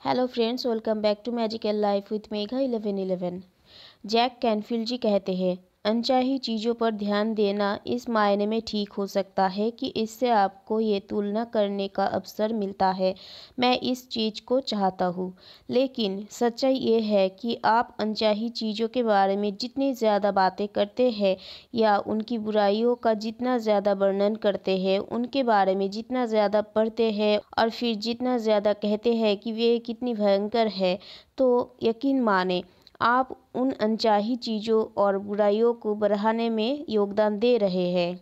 Hello friends, welcome back to magical life with Megha 1111। Jack Canfield ji कहते हैं, अनचाही चीज़ों पर ध्यान देना इस मायने में ठीक हो सकता है कि इससे आपको ये तुलना करने का अवसर मिलता है, मैं इस चीज़ को चाहता हूँ। लेकिन सच्चाई ये है कि आप अनचाही चीज़ों के बारे में जितनी ज़्यादा बातें करते हैं या उनकी बुराइयों का जितना ज़्यादा वर्णन करते हैं, उनके बारे में जितना ज़्यादा पढ़ते हैं और फिर जितना ज़्यादा कहते हैं कि वे कितनी भयंकर है, तो यकीन माने आप उन अनचाही चीज़ों और बुराइयों को बढ़ाने में योगदान दे रहे हैं।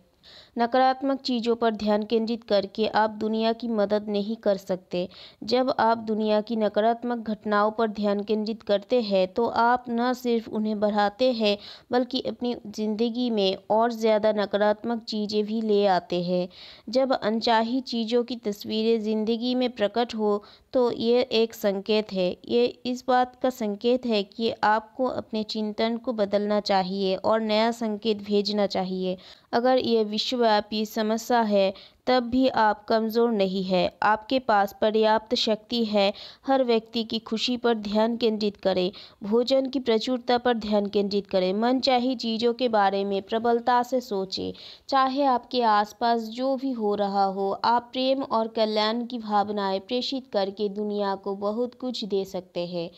नकारात्मक चीज़ों पर ध्यान केंद्रित करके आप दुनिया की मदद नहीं कर सकते। जब आप दुनिया की नकारात्मक घटनाओं पर ध्यान केंद्रित करते हैं तो आप न सिर्फ उन्हें बढ़ाते हैं बल्कि अपनी ज़िंदगी में और ज़्यादा नकारात्मक चीज़ें भी ले आते हैं। जब अनचाही चीज़ों की तस्वीरें ज़िंदगी में प्रकट हो तो ये एक संकेत है। ये इस बात का संकेत है कि आपको अपने चिंतन को बदलना चाहिए और नया संकेत भेजना चाहिए। अगर ये विश्वव्यापी समस्या है तब भी आप कमज़ोर नहीं हैं, आपके पास पर्याप्त शक्ति है। हर व्यक्ति की खुशी पर ध्यान केंद्रित करें, भोजन की प्रचुरता पर ध्यान केंद्रित करें, मनचाही चीज़ों के बारे में प्रबलता से सोचें। चाहे आपके आसपास जो भी हो रहा हो, आप प्रेम और कल्याण की भावनाएं प्रेषित करके दुनिया को बहुत कुछ दे सकते हैं।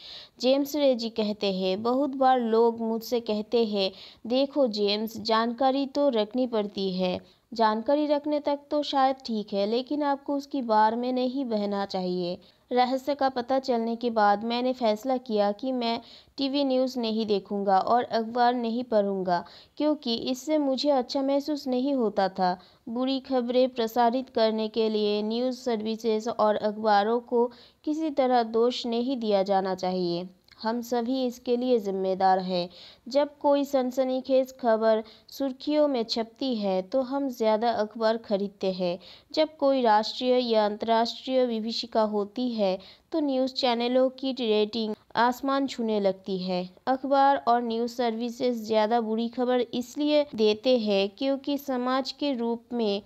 जेम्स रे जी कहते हैं, बहुत बार लोग मुझसे कहते हैं, देखो जेम्स, जानकारी तो रखनी पड़ती है। जानकारी रखने तक तो शायद ठीक है, लेकिन आपको उसकी बार में नहीं बहना चाहिए। रहस्य का पता चलने के बाद मैंने फैसला किया कि मैं टीवी न्यूज़ नहीं देखूंगा और अखबार नहीं पढ़ूंगा, क्योंकि इससे मुझे अच्छा महसूस नहीं होता था। बुरी खबरें प्रसारित करने के लिए न्यूज़ सर्विसेज और अखबारों को किसी तरह दोष नहीं दिया जाना चाहिए। हम सभी इसके लिए जिम्मेदार हैं। जब कोई सनसनीखेज खबर सुर्खियों में छपती है तो हम ज़्यादा अखबार खरीदते हैं। जब कोई राष्ट्रीय या अंतर्राष्ट्रीय विभीषिका होती है तो न्यूज़ चैनलों की रेटिंग आसमान छूने लगती है। अखबार और न्यूज़ सर्विसेज ज़्यादा बुरी खबर इसलिए देते हैं क्योंकि समाज के रूप में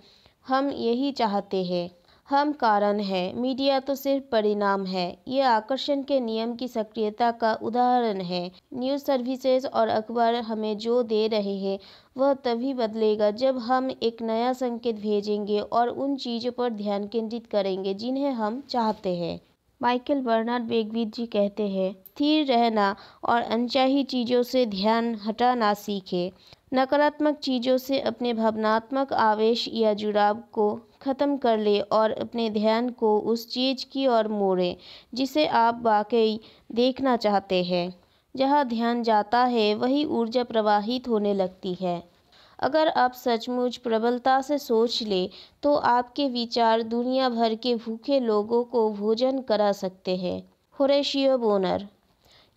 हम यही चाहते हैं। हम कारण हैं, मीडिया तो सिर्फ परिणाम है। ये आकर्षण के नियम की सक्रियता का उदाहरण है। न्यूज़ सर्विसेज और अखबार हमें जो दे रहे हैं वह तभी बदलेगा जब हम एक नया संकेत भेजेंगे और उन चीज़ों पर ध्यान केंद्रित करेंगे जिन्हें हम चाहते हैं। माइकल बर्नार्ड बेकविथ जी कहते हैं, स्थिर रहना और अनचाही चीज़ों से ध्यान हटाना सीखें। नकारात्मक चीज़ों से अपने भावनात्मक आवेश या जुड़ाव को ख़त्म कर ले और अपने ध्यान को उस चीज़ की ओर मोड़ें जिसे आप वाकई देखना चाहते हैं। जहाँ ध्यान जाता है वही ऊर्जा प्रवाहित होने लगती है। अगर आप सचमुच प्रबलता से सोच ले तो आपके विचार दुनिया भर के भूखे लोगों को भोजन करा सकते हैं। होरेशियो बोनर।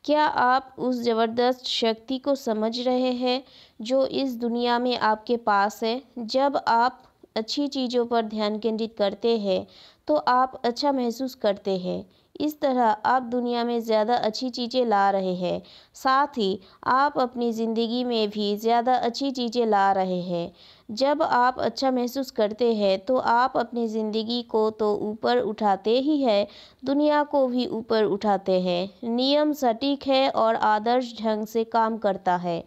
क्या आप उस ज़बरदस्त शक्ति को समझ रहे हैं जो इस दुनिया में आपके पास है? जब आप अच्छी चीज़ों पर ध्यान केंद्रित करते हैं तो आप अच्छा महसूस करते हैं। इस तरह आप दुनिया में ज़्यादा अच्छी चीज़ें ला रहे हैं, साथ ही आप अपनी ज़िंदगी में भी ज़्यादा अच्छी चीज़ें ला रहे हैं। जब आप अच्छा महसूस करते हैं तो आप अपनी ज़िंदगी को तो ऊपर उठाते ही हैं, दुनिया को भी ऊपर उठाते हैं। नियम सटीक है और आदर्श ढंग से काम करता है।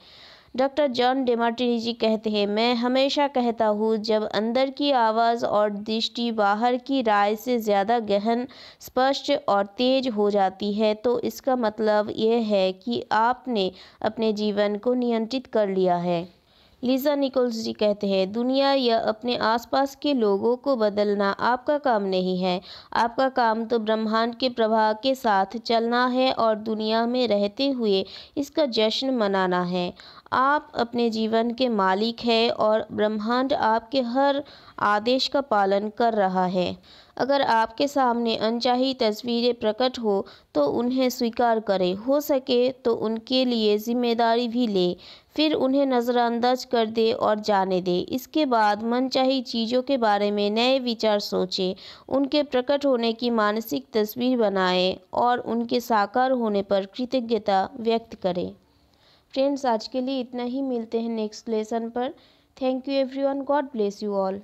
डॉक्टर जॉन डेमार्टिनी कहते हैं, मैं हमेशा कहता हूँ, जब अंदर की आवाज़ और दृष्टि बाहर की राय से ज़्यादा गहन, स्पष्ट और तेज हो जाती है तो इसका मतलब यह है कि आपने अपने जीवन को नियंत्रित कर लिया है। लीज़ा निकोल्स जी कहते हैं, दुनिया या अपने आसपास के लोगों को बदलना आपका काम नहीं है। आपका काम तो ब्रह्मांड के प्रवाह के साथ चलना है और दुनिया में रहते हुए इसका जश्न मनाना है। आप अपने जीवन के मालिक हैं और ब्रह्मांड आपके हर आदेश का पालन कर रहा है। अगर आपके सामने अनचाही तस्वीरें प्रकट हो तो उन्हें स्वीकार करें, हो सके तो उनके लिए जिम्मेदारी भी लें, फिर उन्हें नज़रअंदाज कर दे और जाने दे। इसके बाद मनचाही चीज़ों के बारे में नए विचार सोचें, उनके प्रकट होने की मानसिक तस्वीर बनाएं और उनके साकार होने पर कृतज्ञता व्यक्त करें। फ्रेंड्स, आज के लिए इतना ही। मिलते हैं नेक्स्ट लेसन पर। Thank you everyone. God bless you all.